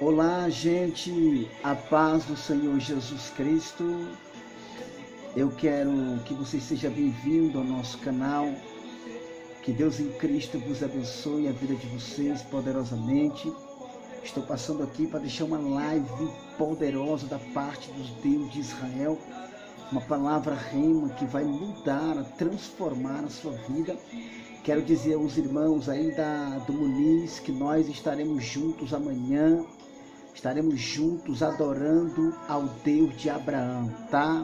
Olá, gente, a paz do Senhor Jesus Cristo. Eu quero que você seja bem-vindo ao nosso canal. Que Deus em Cristo vos abençoe a vida de vocês poderosamente. Estou passando aqui para deixar uma live poderosa da parte dos Deus de Israel. Uma palavra rema que vai mudar, transformar a sua vida. Quero dizer aos irmãos aí do Muniz que nós estaremos juntos amanhã. Estaremos juntos adorando ao Deus de Abraão, tá?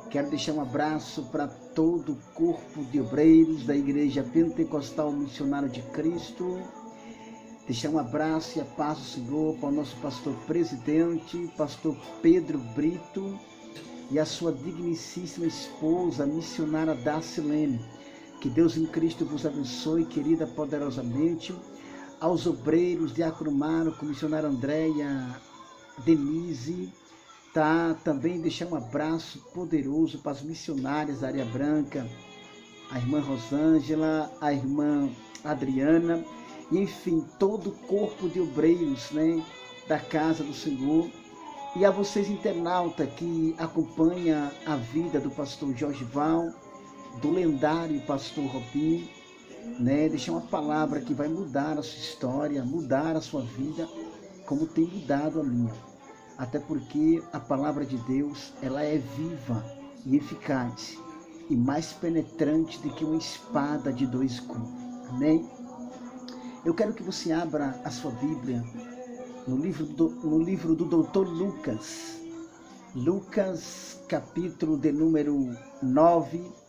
Quero deixar um abraço para todo o corpo de obreiros da Igreja Pentecostal Missionário de Cristo. Deixar um abraço e a paz do Senhor para o nosso pastor presidente, pastor Pedro Brito, e a sua digníssima esposa, missionária Dacilene. Que Deus em Cristo vos abençoe, querida, poderosamente. Aos obreiros, Diácono Marco, missionária Andréia, Denise, tá? Também deixar um abraço poderoso para as missionárias da Área Branca, a irmã Rosângela, a irmã Adriana, e enfim, todo o corpo de obreiros, né, da casa do Senhor. E a vocês, internauta, que acompanha a vida do pastor Jorge Val, do lendário pastor Robinho, né? Deixar uma palavra que vai mudar a sua história, mudar a sua vida, como tem mudado a minha. Até porque a palavra de Deus, ela é viva e eficaz, e mais penetrante do que uma espada de dois gumes. Amém? Eu quero que você abra a sua Bíblia no livro do doutor Lucas. Lucas, capítulo de número 9,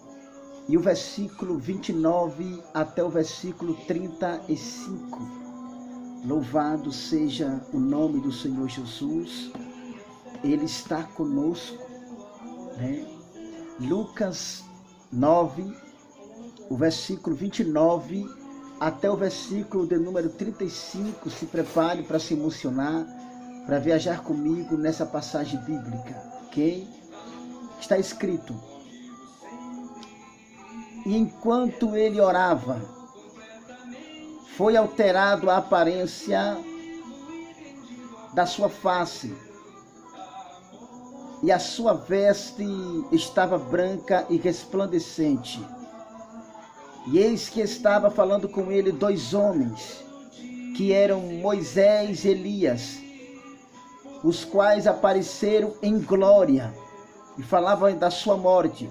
e o versículo 29 até o versículo 35. Louvado seja o nome do Senhor Jesus. Ele está conosco, né? Lucas 9, o versículo 29 até o versículo de número 35. Se prepare para se emocionar, para viajar comigo nessa passagem bíblica, ok? Está escrito: e enquanto ele orava, foi alterado a aparência da sua face, e a sua veste estava branca e resplandecente. E eis que estava falando com ele dois homens, que eram Moisés e Elias, os quais apareceram em glória, e falavam da sua morte,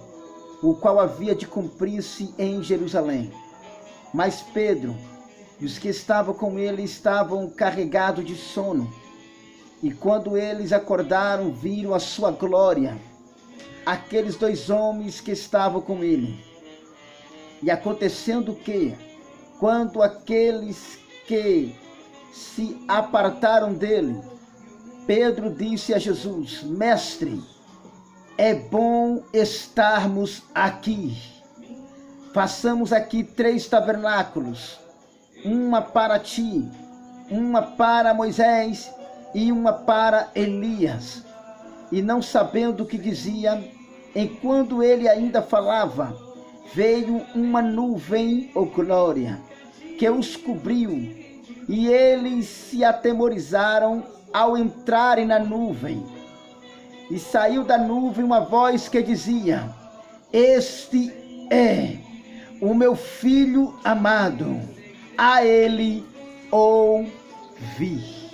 o qual havia de cumprir-se em Jerusalém. Mas Pedro e os que estavam com ele estavam carregados de sono, e quando eles acordaram, viram a sua glória, aqueles dois homens que estavam com ele. E acontecendo que, quando aqueles que se apartaram dele, Pedro disse a Jesus: Mestre, é bom estarmos aqui. Façamos aqui 3 tabernáculos, uma para ti, uma para Moisés e uma para Elias. E não sabendo o que dizia, enquanto ele ainda falava, veio uma nuvem, ou glória, que os cobriu, e eles se atemorizaram ao entrarem na nuvem. E saiu da nuvem uma voz que dizia: Este é o meu filho amado, a ele ouvi.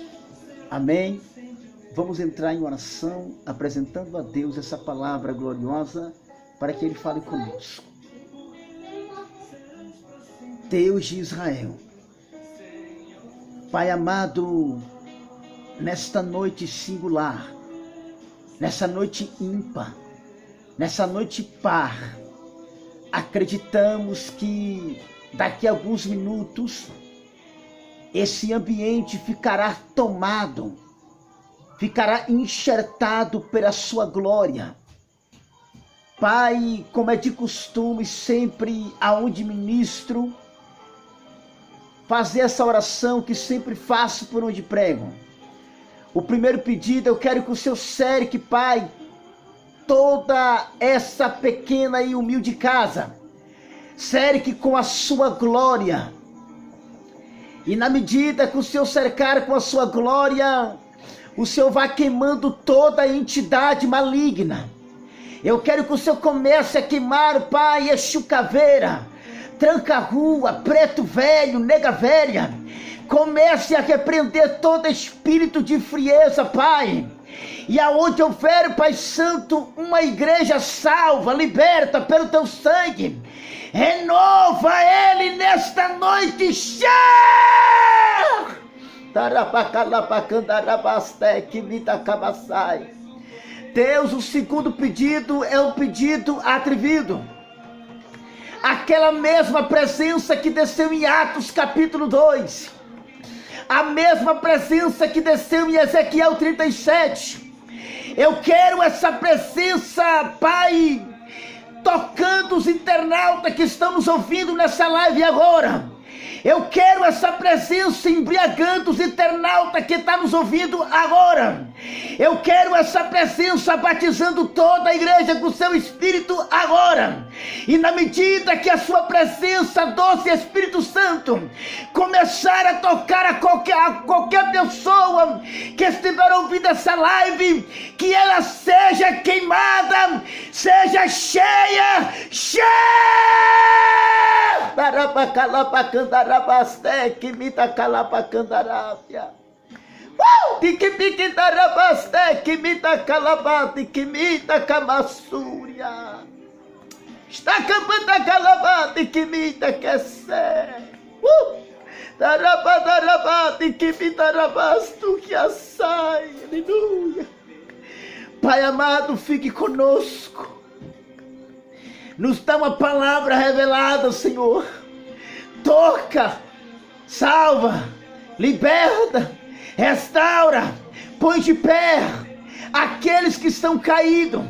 Amém? Vamos entrar em oração, apresentando a Deus essa palavra gloriosa, para que Ele fale conosco. Deus de Israel, Pai amado, nesta noite singular, nessa noite ímpar, nessa noite par, acreditamos que daqui a alguns minutos esse ambiente ficará tomado, ficará enxertado pela sua glória. Pai, como é de costume, sempre aonde ministro, fazer essa oração que sempre faço por onde prego. O primeiro pedido, eu quero que o Senhor cerque, Pai, toda essa pequena e humilde casa, cerque com a sua glória, E na medida que o Senhor cercar com a sua glória, o Senhor vai queimando toda a entidade maligna. Eu quero que o Senhor comece a queimar, Pai, Exu Caveira, Tranca-Rua, Preto Velho, Nega Velha. Comece a repreender todo espírito de frieza, Pai. E aonde houver, Pai Santo, uma igreja salva, liberta pelo teu sangue, renova ele nesta noite. Deus, o segundo pedido é um pedido atrevido. Aquela mesma presença que desceu em Atos capítulo 2, a mesma presença que desceu em Ezequiel 37. Eu quero essa presença, Pai, tocando os internautas que estão nos ouvindo nessa live agora. Eu quero essa presença embriagando os internautas que estão nos ouvindo agora. Eu quero essa presença batizando toda a igreja com o seu Espírito agora. E na medida que a sua presença, doce Espírito Santo, começar a tocar a qualquer pessoa que estiver ouvindo essa live, que ela seja queimada, seja cheia. Que me dá calapacandarábia. Que me dá rabaste, que me dá calabate, que me dá camassúria. Está acabando a calabate, que me dá quecer. Darabate, que me dá rabasto, que assai. Aleluia. Pai amado, fique conosco. Nos dá uma palavra revelada, Senhor. Toca, salva, liberta, restaura, põe de pé aqueles que estão caídos.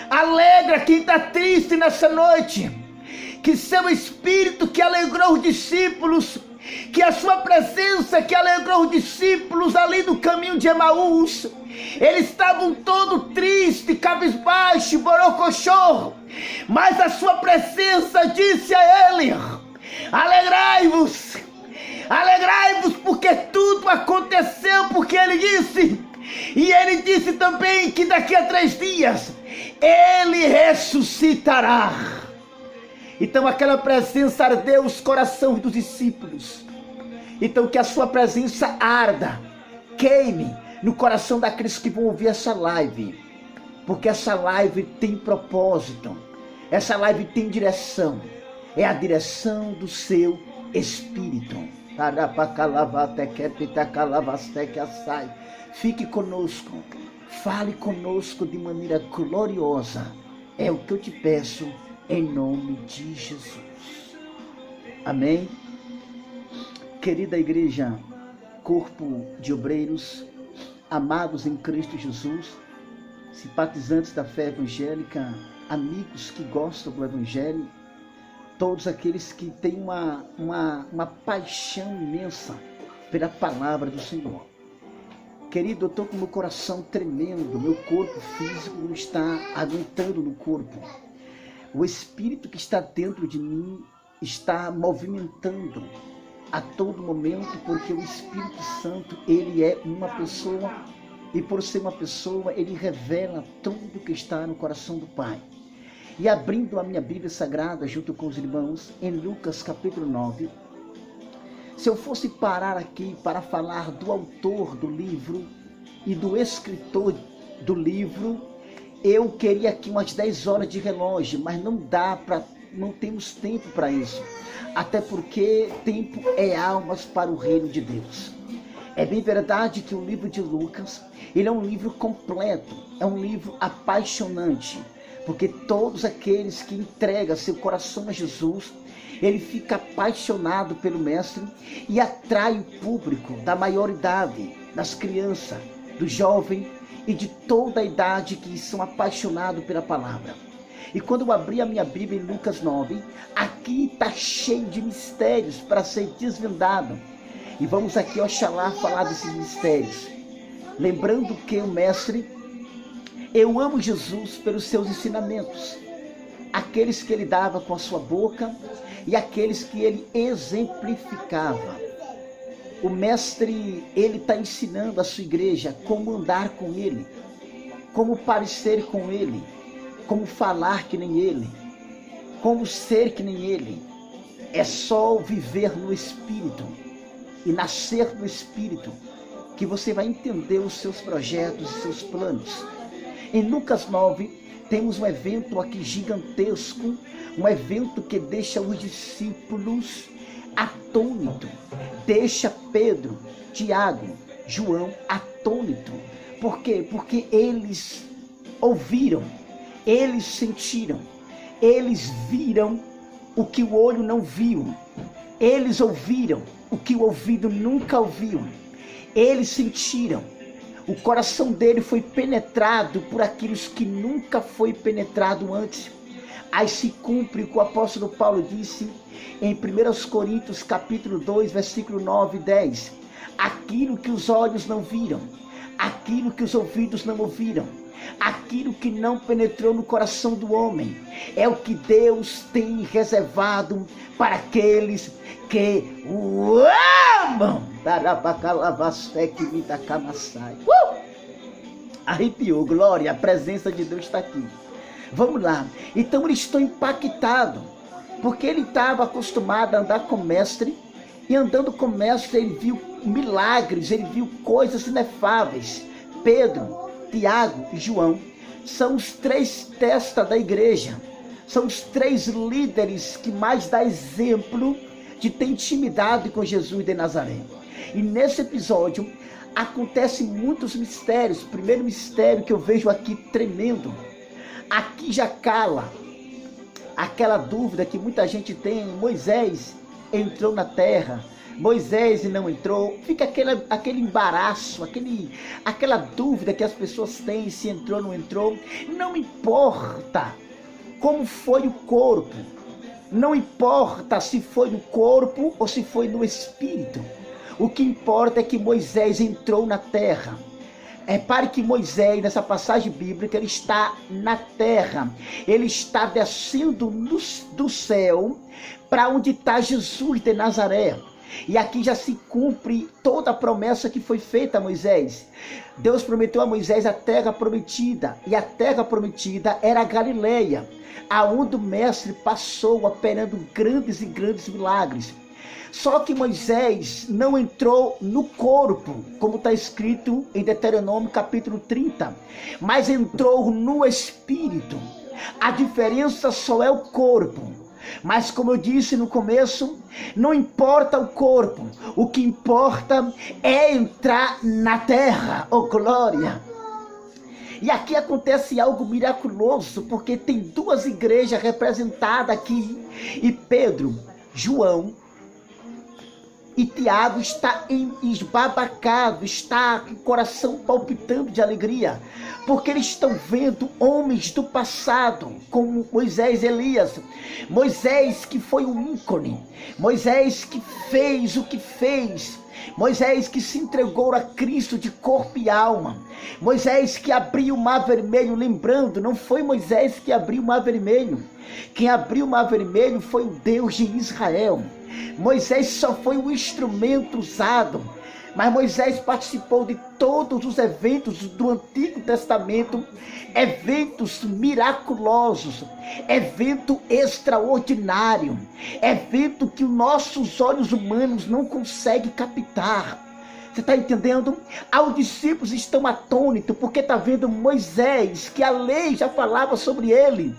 Alegra quem está triste nessa noite. Que seu Espírito que alegrou os discípulos, que a sua presença que alegrou os discípulos ali no caminho de Emaús, eles estavam todos tristes, cabisbaixo, borocochô, mas a sua presença disse a ele: alegrai-vos, alegrai-vos, porque tudo aconteceu porque ele disse. E ele disse também que daqui a 3 dias ele ressuscitará. Então aquela presença ardeu os corações dos discípulos. Então que a sua presença arda, queime no coração daqueles que vão ouvir essa live. Porque essa live tem propósito, essa live tem direção. É a direção do seu Espírito. Fique conosco, fale conosco de maneira gloriosa. É o que eu te peço em nome de Jesus. Amém? Querida igreja, corpo de obreiros, amados em Cristo Jesus, simpatizantes da fé evangélica, amigos que gostam do Evangelho, todos aqueles que têm uma paixão imensa pela palavra do Senhor. Querido, eu estou com meu coração tremendo, meu corpo físico não está aguentando no corpo. O Espírito que está dentro de mim está movimentando a todo momento, porque o Espírito Santo, ele é uma pessoa, e por ser uma pessoa, ele revela tudo que está no coração do Pai. E abrindo a minha Bíblia Sagrada, junto com os irmãos, em Lucas capítulo 9, se eu fosse parar aqui para falar do autor do livro e do escritor do livro, eu queria aqui umas 10 horas de relógio, mas não dá para, não temos tempo para isso. Até porque tempo é almas para o reino de Deus. É bem verdade que o livro de Lucas, ele é um livro completo, é um livro apaixonante, porque todos aqueles que entregam seu coração a Jesus, ele fica apaixonado pelo Mestre e atrai o público da maioridade, das crianças, do jovem e de toda a idade que são apaixonados pela palavra. E quando eu abri a minha Bíblia em Lucas 9, aqui está cheio de mistérios para ser desvendado. E vamos aqui, oxalá, falar desses mistérios. Lembrando que o Mestre, eu amo Jesus pelos seus ensinamentos. Aqueles que ele dava com a sua boca e aqueles que ele exemplificava. O mestre, ele está ensinando a sua igreja como andar com ele, como parecer com ele, como falar que nem ele, como ser que nem ele. É só viver no Espírito e nascer no Espírito que você vai entender os seus projetos e seus planos. Em Lucas 9, temos um evento aqui gigantesco, um evento que deixa os discípulos atônitos, deixa Pedro, Tiago, João atônito. Por quê? Porque eles ouviram, eles sentiram, eles viram o que o olho não viu, eles ouviram o que o ouvido nunca ouviu, eles sentiram, o coração dele foi penetrado por aquilo que nunca foi penetrado antes. Aí se cumpre o que o apóstolo Paulo disse em 1 Coríntios capítulo 2, versículo 9 e 10. Aquilo que os olhos não viram, aquilo que os ouvidos não ouviram, aquilo que não penetrou no coração do homem, é o que Deus tem reservado para aqueles que o amam. Arrepiou, glória, a presença de Deus está aqui. Vamos lá. Então eles estão impactados, porque ele estava acostumado a andar com o mestre, e andando com o mestre ele viu milagres, ele viu coisas inefáveis. Pedro, Tiago e João são os três testas da igreja, são os três líderes que mais dá exemplo de ter intimidade com Jesus de Nazaré. E nesse episódio acontecem muitos mistérios. O primeiro mistério que eu vejo aqui tremendo, aqui já cala aquela dúvida que muita gente tem: Moisés entrou na terra, Moisés não entrou. Fica aquele embaraço, aquela dúvida que as pessoas têm, se entrou ou não entrou. Não importa como foi o corpo, não importa se foi no corpo ou se foi no espírito. O que importa é que Moisés entrou na terra. Repare que Moisés, nessa passagem bíblica, ele está na terra, ele está descendo do céu para onde está Jesus de Nazaré. E aqui já se cumpre toda a promessa que foi feita a Moisés. Deus prometeu a Moisés a terra prometida, e a terra prometida era a Galileia, aonde o mestre passou operando grandes e grandes milagres. Só que Moisés não entrou no corpo, como está escrito em Deuteronômio capítulo 30, mas entrou no espírito. A diferença só é o corpo. Mas como eu disse no começo, não importa o corpo, o que importa é entrar na terra, oh glória. E aqui acontece algo miraculoso, porque tem duas igrejas representadas aqui, e Pedro, João e Tiago está esbabacado, está com o coração palpitando de alegria, porque eles estão vendo homens do passado, como Moisés e Elias. Moisés que foi um ícone, Moisés que fez o que fez, Moisés que se entregou a Cristo de corpo e alma, Moisés que abriu o mar vermelho. Lembrando, não foi Moisés que abriu o mar vermelho, quem abriu o mar vermelho foi o Deus de Israel. Moisés só foi um instrumento usado, mas Moisés participou de todos os eventos do Antigo Testamento, eventos miraculosos, evento extraordinário, evento que os nossos olhos humanos não conseguem captar. Você está entendendo? Os discípulos estão atônitos, porque está vendo Moisés, que a lei já falava sobre ele.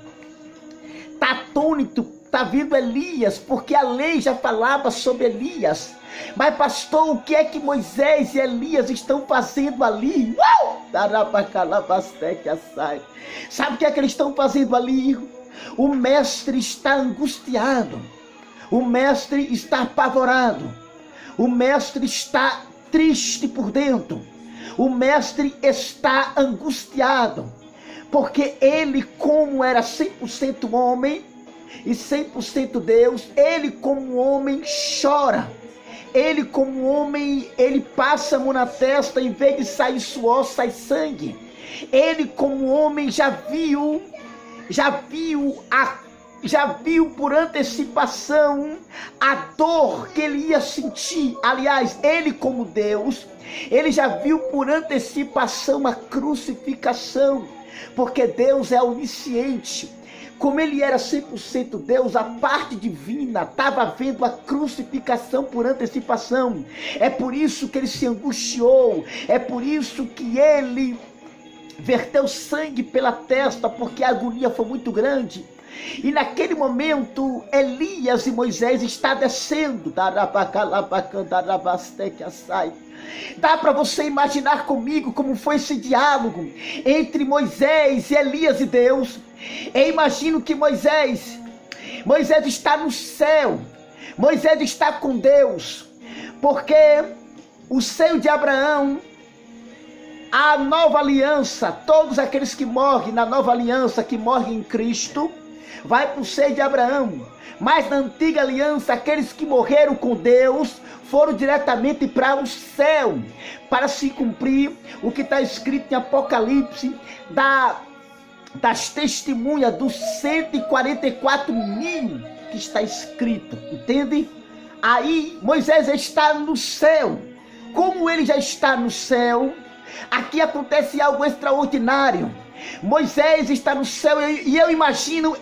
Está atônito. Está vindo Elias, porque a lei já falava sobre Elias. Mas pastor, o que é que Moisés e Elias estão fazendo ali? Sabe o que é que eles estão fazendo ali? O mestre está angustiado, o mestre está apavorado, o mestre está triste por dentro, o mestre está angustiado, porque ele, como era 100% homem e 100% Deus, ele como homem chora, ele como homem, ele passa a mão na testa, em vez de sair suor, sai sangue. Ele como homem já viu já viu por antecipação a dor que ele ia sentir. Aliás, ele como Deus, ele já viu por antecipação a crucificação, porque Deus é onisciente. Como ele era 100% Deus, a parte divina estava vendo a crucificação por antecipação. É por isso que ele se angustiou, é por isso que ele verteu sangue pela testa, porque a agonia foi muito grande. E naquele momento, Elias e Moisés estão descendo. Dá para você imaginar comigo como foi esse diálogo entre Moisés e Elias e Deus? Eu imagino que Moisés está no céu, Moisés está com Deus, porque o seio de Abraão, a nova aliança, todos aqueles que morrem na nova aliança, que morrem em Cristo, vai para o seio de Abraão. Mas na antiga aliança, aqueles que morreram com Deus foram diretamente para o céu, para se cumprir o que está escrito em Apocalipse, das testemunhas dos 144 mil que está escrito, entende? Aí Moisés está no céu. Como ele já está no céu, aqui acontece algo extraordinário. Moisés está no céu e eu imagino,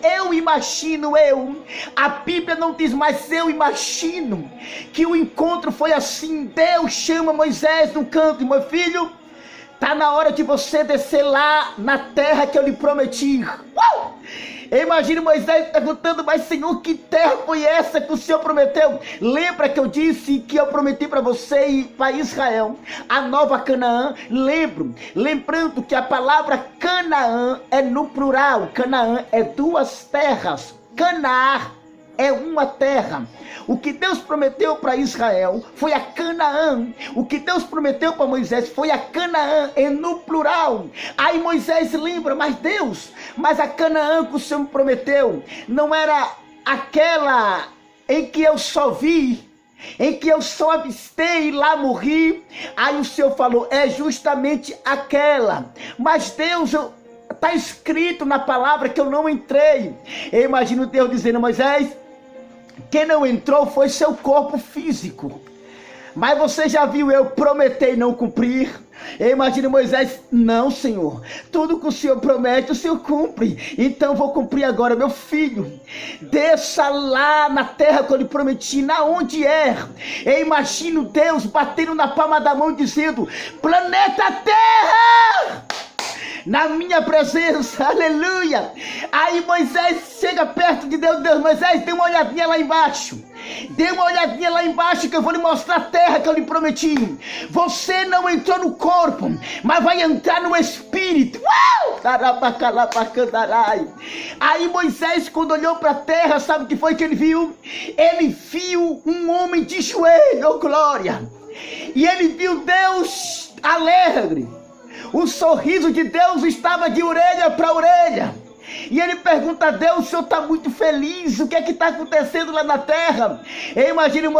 a Bíblia não diz, mas eu imagino que o encontro foi assim. Deus chama Moisés no canto: meu filho, tá na hora de você descer lá na terra que eu lhe prometi. Eu imagino Moisés perguntando: mas Senhor, que terra foi essa que o Senhor prometeu? Lembra que eu disse que eu prometi para você e para Israel a nova Canaã? Lembrando que a palavra Canaã é no plural. Canaã é duas terras. Canaã é uma terra. O que Deus prometeu para Israel foi a Canaã. O que Deus prometeu para Moisés foi a Canaã, é no plural. Aí Moisés lembra: mas Deus, mas a Canaã que o Senhor me prometeu não era aquela em que eu só vi, em que eu só avistei e lá morri? Aí o Senhor falou: é justamente aquela. Mas Deus, está escrito na palavra que eu não entrei. Eu imagino Deus dizendo: Moisés, quem não entrou foi seu corpo físico, mas você já viu eu prometer não cumprir. Eu imagino Moisés: não, Senhor, tudo que o Senhor promete, o Senhor cumpre, então vou cumprir agora. Meu filho, desça lá na terra que eu lhe prometi. Na onde é? Eu imagino Deus batendo na palma da mão dizendo: planeta Terra, na minha presença, aleluia. Aí Moisés chega perto de Deus: Deus, Moisés, dê uma olhadinha lá embaixo. Dê uma olhadinha lá embaixo que eu vou lhe mostrar a terra que eu lhe prometi. Você não entrou no corpo, mas vai entrar no espírito. Aí Moisés, quando olhou para a terra, sabe o que foi que ele viu? Ele viu um homem de joelho, oh glória. E ele viu Deus alegre. O sorriso de Deus estava de orelha para orelha. E ele pergunta a Deus: o Senhor está muito feliz? O que é que está acontecendo lá na terra? Eu imagino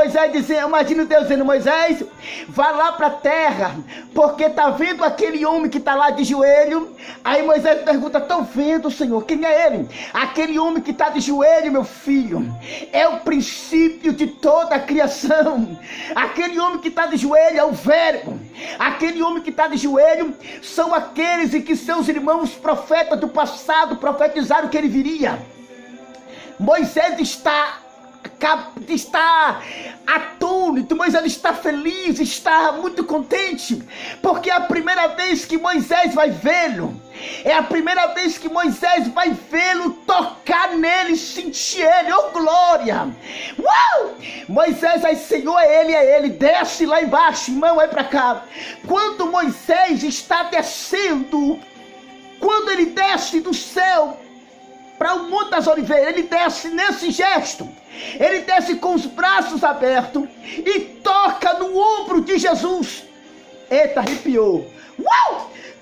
Deus dizendo: Moisés, vá lá para a terra, porque está vendo aquele homem que está lá de joelho? Aí Moisés pergunta: estou vendo, Senhor. Quem é ele? Aquele homem que está de joelho, meu filho, é o princípio de toda a criação. Aquele homem que está de joelho é o verbo. Aquele homem que está de joelho são aqueles em que seus irmãos profetas do passado profetizaram que ele viria. Moisés está atônito, Moisés está feliz, está muito contente, porque é a primeira vez que Moisés vai vê-lo. É a primeira vez que Moisés vai vê-lo, tocar nele, sentir ele, oh glória. Moisés, aí Senhor, é ele, desce lá embaixo, irmão, vai para cá. Quando Moisés está descendo, quando ele desce do céu para o Monte das Oliveiras, ele desce nesse gesto. Ele desce com os braços abertos e toca no ombro de Jesus. Eita, arrepiou.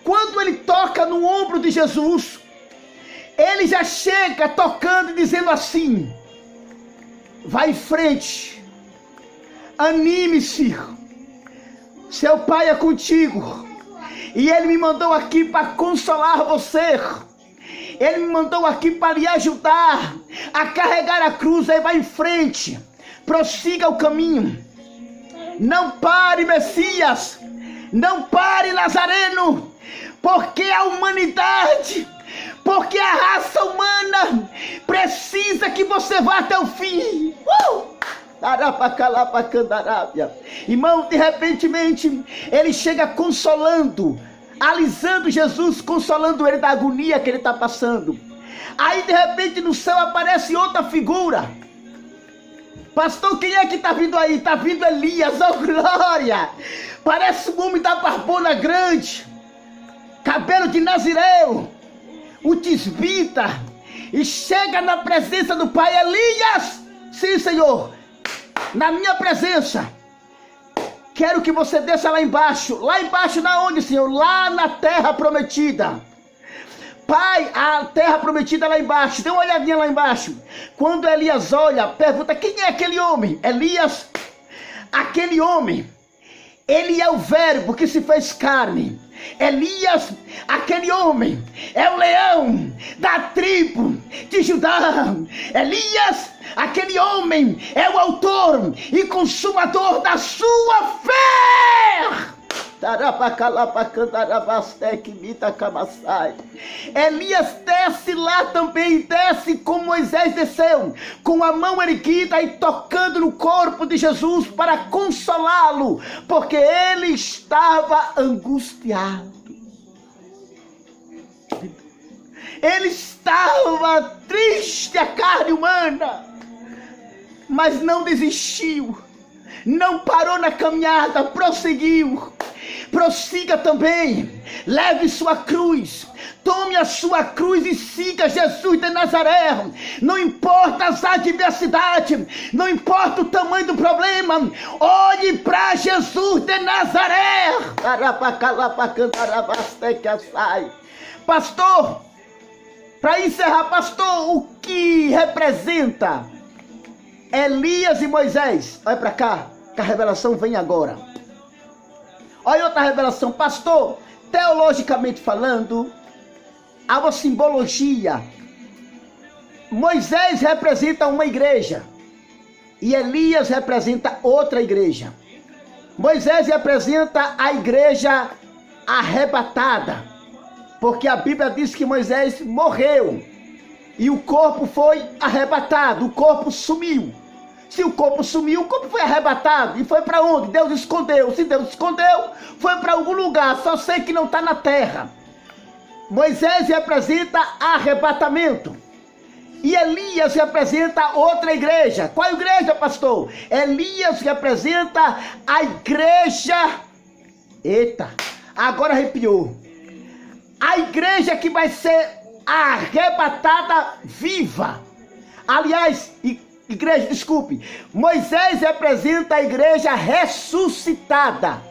Quando ele toca no ombro de Jesus, ele já chega tocando e dizendo assim: vai em frente, anime-se, seu pai é contigo, e ele me mandou aqui para consolar você. Ele me mandou aqui para lhe ajudar a carregar a cruz. Aí vai em frente, prossiga o caminho. Não pare, Messias. Não pare, Nazareno. Porque a humanidade, porque a raça humana precisa que você vá até o fim. Irmão, de repente, ele chega consolando, alisando Jesus, consolando ele da agonia que ele está passando. Aí, de repente, no céu aparece outra figura. Pastor, quem é que está vindo aí? Está vindo Elias, oh glória! Parece um homem da barbona grande, cabelo de nazireu, o tisbita, e chega na presença do Pai. Elias, sim, Senhor, na minha presença. Quero que você desça lá embaixo. Lá embaixo na onde, Senhor? Lá na terra prometida. Pai, a terra prometida lá embaixo. Dê uma olhadinha lá embaixo. Quando Elias olha, pergunta: quem é aquele homem? Elias, aquele homem, ele é o verbo que se fez carne. Elias, aquele homem, é o leão da tribo de Judá. Elias, aquele homem, é o autor e consumador da sua fé. Elias desce lá também, desce como Moisés desceu, com a mão erguida e tocando no corpo de Jesus para consolá-lo, porque ele estava angustiado. Ele estava triste, a carne humana, mas não desistiu, não parou na caminhada, prosseguiu. Prossiga também, leve sua cruz, tome a sua cruz e siga Jesus de Nazaré. Não importa as adversidades, não importa o tamanho do problema, olhe para Jesus de Nazaré. Pastor, para encerrar, pastor, o que representa Elias e Moisés? Olha para cá, que a revelação vem agora. Olha outra revelação, pastor. Teologicamente falando, há uma simbologia. Moisés representa uma igreja e Elias representa outra igreja. Moisés representa a igreja arrebatada, porque a Bíblia diz que Moisés morreu e o corpo foi arrebatado, o corpo sumiu. Se o corpo sumiu, o corpo foi arrebatado. E foi para onde? Deus escondeu. Se Deus escondeu, foi para algum lugar. Só sei que não está na terra. Moisés representa arrebatamento. E Elias representa outra igreja. Qual igreja, pastor? Elias representa a igreja... Eita, agora arrepiou. A igreja que vai ser arrebatada viva. Aliás, igreja, desculpe, Moisés representa a igreja ressuscitada,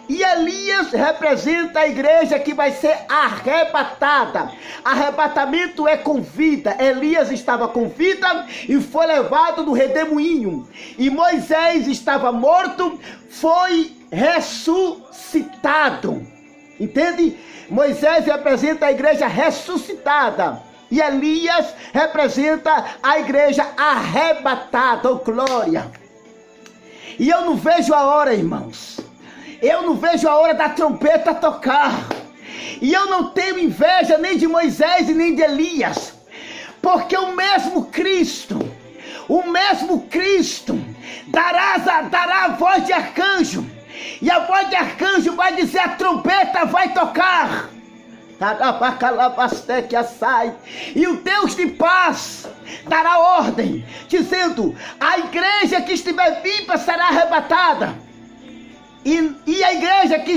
e Elias representa a igreja que vai ser arrebatada. Arrebatamento é com vida. Elias estava com vida e foi levado no redemoinho, e Moisés estava morto, foi ressuscitado. Entende? Moisés representa a igreja ressuscitada e Elias representa a igreja arrebatada, oh glória. E eu não vejo a hora, irmãos. Eu não vejo a hora da trompeta tocar. E eu não tenho inveja nem de Moisés e nem de Elias. Porque o mesmo Cristo dará a voz de arcanjo. E a voz de arcanjo vai dizer: a trompeta vai tocar. E o Deus de paz dará ordem, dizendo: a igreja que estiver viva será arrebatada, e a igreja que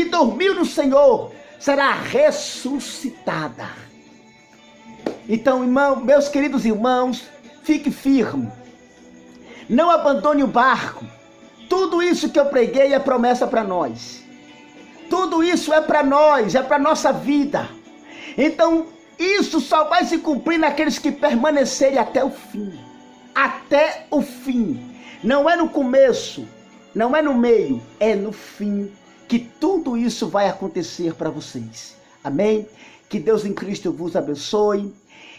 dormiu no Senhor será ressuscitada. Então, irmão, meus queridos irmãos, fique firme, não abandone o barco. Tudo isso que eu preguei é promessa para nós. Tudo isso é para nós, é para nossa vida. Então, isso só vai se cumprir naqueles que permanecerem até o fim. Até o fim. Não é no começo, não é no meio, é no fim que tudo isso vai acontecer para vocês. Amém? Que Deus em Cristo vos abençoe.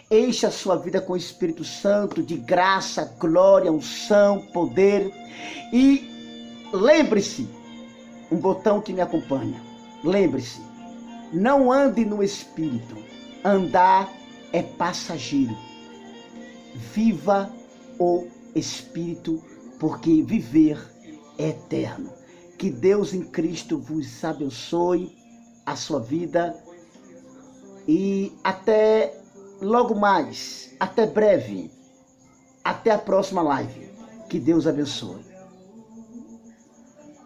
Encha a sua vida com o Espírito Santo de graça, glória, unção, poder. E lembre-se, um botão que me acompanha. Lembre-se, não ande no Espírito. Andar é passageiro. Viva o Espírito, porque viver é eterno. Que Deus em Cristo vos abençoe a sua vida. E até logo mais, até breve, até a próxima live. Que Deus abençoe.